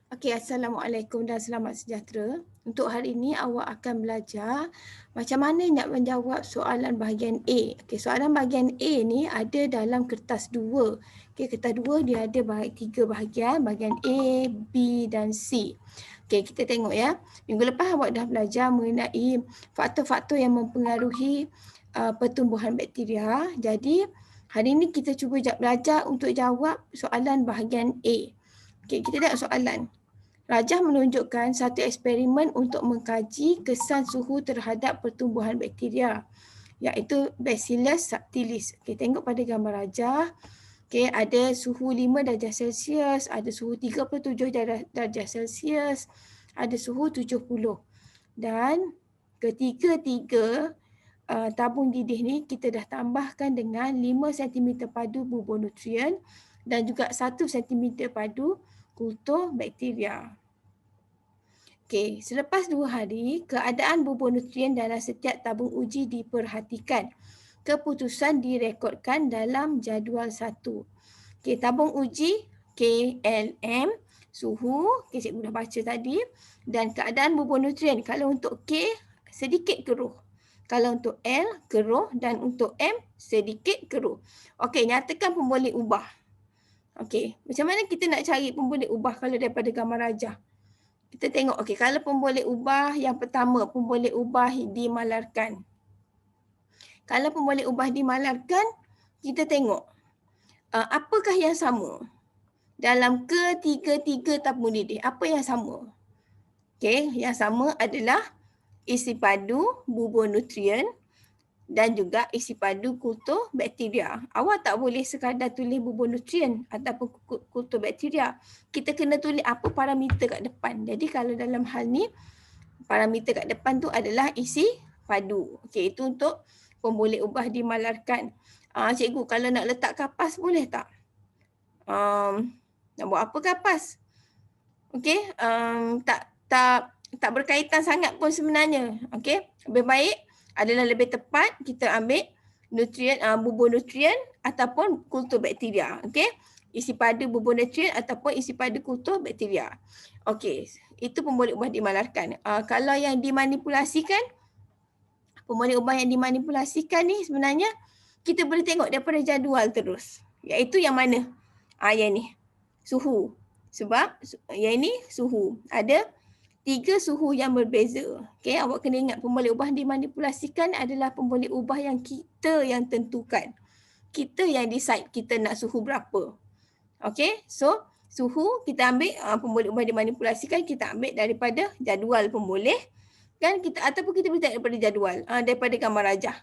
Okey, Assalamualaikum dan selamat sejahtera. Untuk hari ini awak akan belajar macam mana nak menjawab soalan bahagian A. Okey, soalan bahagian A ni ada dalam kertas 2. Okey, kertas 2 dia ada 3 bahagian, bahagian A, B dan C. Okey, kita tengok ya. Minggu lepas awak dah belajar mengenai faktor-faktor yang mempengaruhi pertumbuhan bakteria. Jadi, hari ini kita cuba belajar untuk jawab soalan bahagian A. Okey, kita tengok soalan. Rajah menunjukkan satu eksperimen untuk mengkaji kesan suhu terhadap pertumbuhan bakteria, iaitu Bacillus subtilis. Okay, tengok pada gambar rajah. Okay, ada suhu 5 darjah Celsius, ada suhu 37 darjah Celsius, ada suhu 70. Dan ketiga-tiga tabung didih ni kita dah tambahkan dengan 5 cm padu bubur nutrien dan juga 1 cm padu kultur bakteria. Okey, selepas 2 hari, keadaan bubur nutrien dalam setiap tabung uji diperhatikan. Keputusan direkodkan dalam jadual 1. Okey, tabung uji KLM, suhu, okay, cikgu dah baca tadi, dan keadaan bubur nutrien. Kalau untuk K, sedikit keruh. Kalau untuk L, keruh, dan untuk M, sedikit keruh. Okey, nyatakan pemboleh ubah. Okey, macam mana kita nak cari pemboleh ubah kalau daripada gambar rajah? Kita tengok, okey, kalau pemboleh ubah yang pertama, pemboleh ubah dimalarkan. Kalau pemboleh ubah dimalarkan, kita tengok apakah yang sama dalam ketiga-tiga tabung didih. Apa yang sama? Okey, yang sama adalah isi padu bubur nutrien dan juga isi padu kultur bakteria. Awak tak boleh sekadar tulis bubur nutrien ataupun kultur bakteria. Kita kena tulis apa parameter kat depan. Jadi kalau dalam hal ni, parameter kat depan tu adalah isi padu. Okey, itu untuk pemboleh ubah dimalarkan. Cikgu, kalau nak letak kapas boleh tak? Nak buat apa kapas? Okey, tak berkaitan sangat pun sebenarnya. Okey, lebih baik adalah lebih tepat kita ambil nutrien, bubur nutrien ataupun kultur bakteria. Okey, isi padu bubur nutrien ataupun isi padu kultur bakteria. Okey, itu pemboleh ubah dimalarkan. Kalau yang dimanipulasikan, pemboleh ubah yang dimanipulasikan ni sebenarnya kita boleh tengok daripada jadual terus. Iaitu yang mana? Yang ni, suhu. Sebab yang ini suhu. Ada 3 suhu yang berbeza. Okay, awak kena ingat pemboleh ubah dimanipulasikan adalah pemboleh ubah yang kita yang tentukan. Kita yang decide kita nak suhu berapa. Okay, so suhu kita ambil, pemboleh ubah dimanipulasikan kita ambil daripada jadual pemboleh kan, kita ataupun kita boleh daripada jadual, daripada gambar rajah.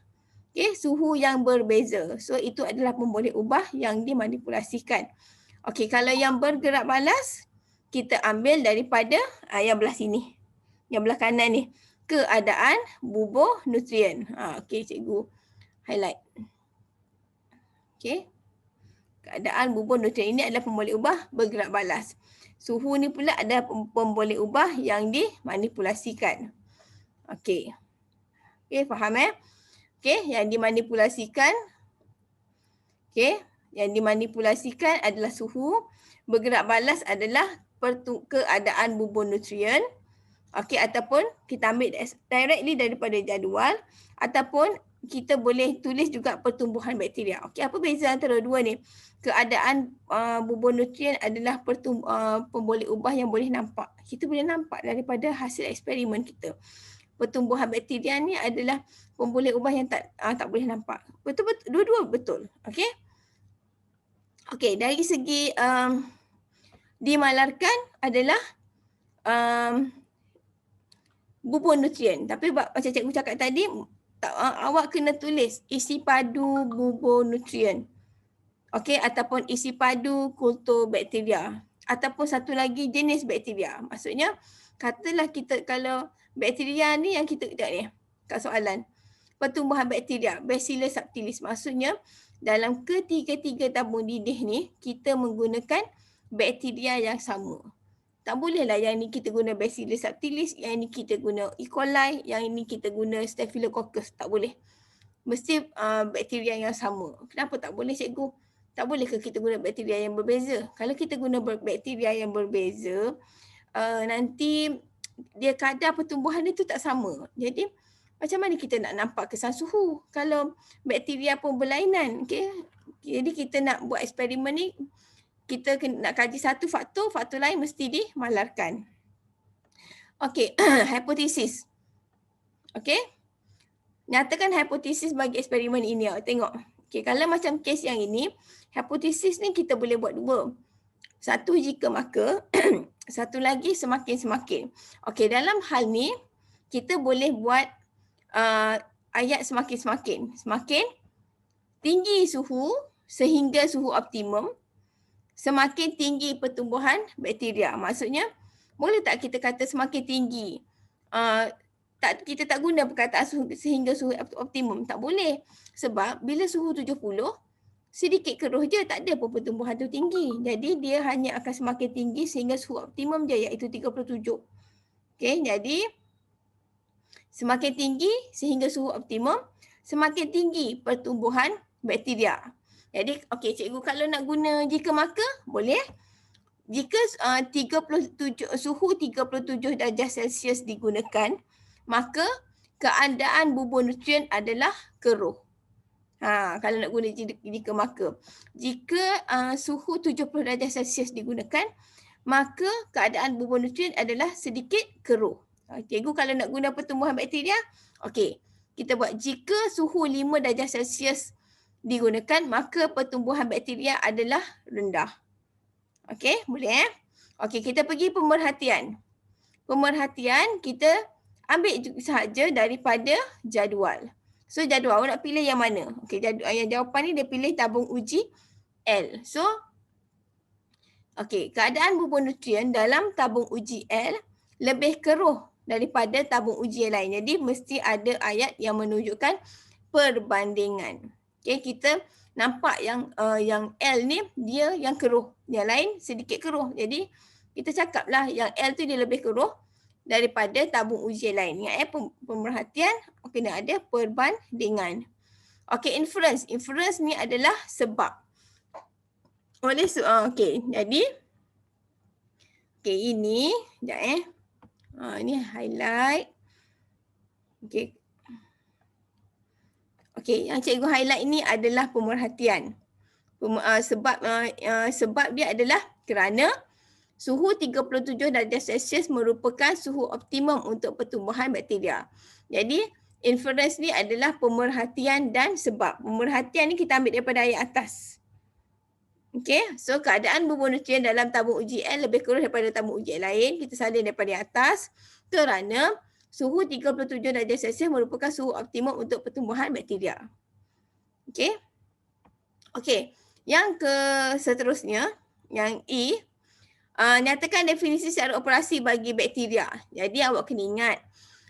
Okay, suhu yang berbeza. So itu adalah pemboleh ubah yang dimanipulasikan. Okay, kalau yang bergerak balas, kita ambil daripada yang belah sini. Yang belah kanan ni. Keadaan bubur nutrien. Okay, cikgu highlight. Okay. Keadaan bubur nutrien ini adalah pemboleh ubah bergerak balas. Suhu ni pula adalah pemboleh ubah yang dimanipulasikan. Okay. Okay, faham Okay, yang dimanipulasikan. Okay. Yang dimanipulasikan adalah suhu, bergerak balas adalah keadaan bubur nutrien. Okey, ataupun kita ambil directly daripada jadual ataupun kita boleh tulis juga pertumbuhan bakteria. Okey, apa beza antara dua ni? Keadaan bubur nutrien adalah pemboleh ubah yang boleh nampak. Kita boleh nampak daripada hasil eksperimen kita. Pertumbuhan bakteria ni adalah pemboleh ubah yang tak boleh nampak. Betul-betul, dua-dua betul. Okey? Okey, dari segi dimalarkan adalah bubur nutrien. Tapi macam cikgu cakap tadi, awak kena tulis isi padu bubur nutrien. Okey, ataupun isi padu kultur bakteria. Ataupun satu lagi jenis bakteria. Maksudnya, katalah kita kalau bakteria ni yang kita tengok ni kat soalan. Pertumbuhan bakteria, Bacillus subtilis. Maksudnya, dalam ketiga-tiga tabung didih ni, kita menggunakan bakteria yang sama. Tak bolehlah yang ni kita guna Bacillus subtilis, yang ni kita guna E. coli, yang ini kita guna Staphylococcus. Tak boleh. Mesti bakteria yang sama. Kenapa tak boleh, cikgu? Tak boleh ke kita guna bakteria yang berbeza? Kalau kita guna bakteria yang berbeza, nanti dia kadar pertumbuhan dia tu tak sama. Jadi macam mana kita nak nampak kesan suhu kalau bakteria pun berlainan, okey? Jadi kita nak buat eksperimen ni, kita nak kaji satu faktor, faktor lain mesti dimalarkan. Okey, hipotesis. Okey? Nyatakan hipotesis bagi eksperimen ini. Tengok. Okey, kalau macam kes yang ini, hipotesis ni kita boleh buat dua. Satu jika maka, satu lagi semakin-semakin. Okey, dalam hal ni kita boleh buat ayat semakin-semakin. Semakin tinggi suhu sehingga suhu optimum, semakin tinggi pertumbuhan bakteria. Maksudnya, boleh tak kita kata semakin tinggi? Kita tak guna perkataan suhu sehingga suhu optimum. Tak boleh. Sebab bila suhu 70, sedikit keruh je, tak ada pun pertumbuhan tu tinggi. Jadi dia hanya akan semakin tinggi sehingga suhu optimum je, iaitu 37. Okey, jadi semakin tinggi sehingga suhu optimum, semakin tinggi pertumbuhan bakteria. Jadi, okey cikgu, kalau nak guna jika maka, boleh. Jika suhu 37 darjah Celsius digunakan, maka keadaan bubur nutrien adalah keruh. Kalau nak guna jika maka. Jika suhu 70 darjah Celsius digunakan, maka keadaan bubur nutrien adalah sedikit keruh. Cikgu kalau nak guna pertumbuhan bakteria, okey, kita buat jika suhu 5 darjah Celsius digunakan, maka pertumbuhan bakteria adalah rendah. Okey, boleh Okey, kita pergi pemerhatian. Pemerhatian kita ambil sahaja daripada jadual. So jadual, awak nak pilih yang mana? Okey, yang jawapan ni dia pilih tabung uji L. So, okey, keadaan bubur nutrien dalam tabung uji L lebih keruh daripada tabung uji yang lain. Jadi mesti ada ayat yang menunjukkan perbandingan. Okey, kita nampak yang L ni dia yang keruh, yang lain sedikit keruh. Jadi kita cakaplah yang L tu dia lebih keruh daripada tabung uji yang lain. Ingat pemerhatian kena ada perbandingan. Okey, inference. Inference ni adalah sebab. Okey, jadi okey, ini sekejap ini highlight. Okey. Okey, yang cikgu highlight ini adalah pemerhatian. Sebab dia adalah kerana suhu 37 darjah Celsius merupakan suhu optimum untuk pertumbuhan bakteria. Jadi, inference ni adalah pemerhatian dan sebab. Pemerhatian ni kita ambil daripada ayat atas. Okey, so keadaan bubur nutrien dalam tabung uji L lebih keruh daripada tabung uji lain. Kita salin daripada yang atas kerana suhu 37 darjah Celsius merupakan suhu optimum untuk pertumbuhan bakteria. Okey. Okey, yang seterusnya, yang E, nyatakan definisi secara operasi bagi bakteria. Jadi awak kena ingat,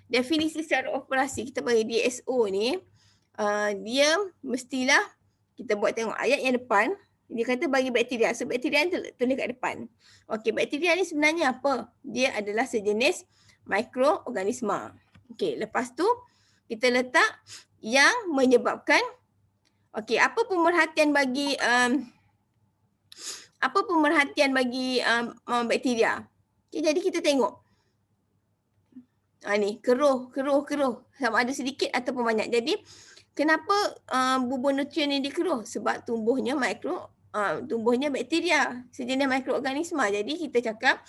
definisi secara operasi kita bagi DSO ni, dia mestilah kita buat tengok ayat yang depan. Dia kata bagi bakteria. So bakteria ni tulis kat depan. Okey, bakteria ni sebenarnya apa? Dia adalah sejenis mikroorganisma. Okey, lepas tu kita letak yang menyebabkan. Okey, apa pemerhatian bagi bakteria? Okay, jadi kita tengok. Ni keruh sama ada sedikit ataupun banyak. Jadi kenapa bubur nutrien ni dikeruh? Sebab tumbuhnya bakteria, sejenis mikroorganisma. Jadi kita cakap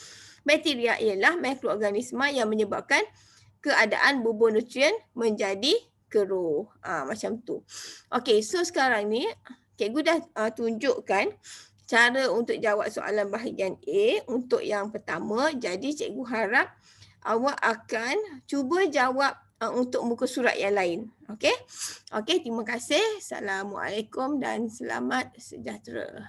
bakteria ialah mikroorganisma yang menyebabkan keadaan bubur nutrien menjadi keruh. Macam tu. Okey, so sekarang ni cikgu dah tunjukkan cara untuk jawab soalan bahagian A untuk yang pertama. Jadi cikgu harap awak akan cuba jawab untuk muka surat yang lain. Okey? Okey, terima kasih. Assalamualaikum dan selamat sejahtera.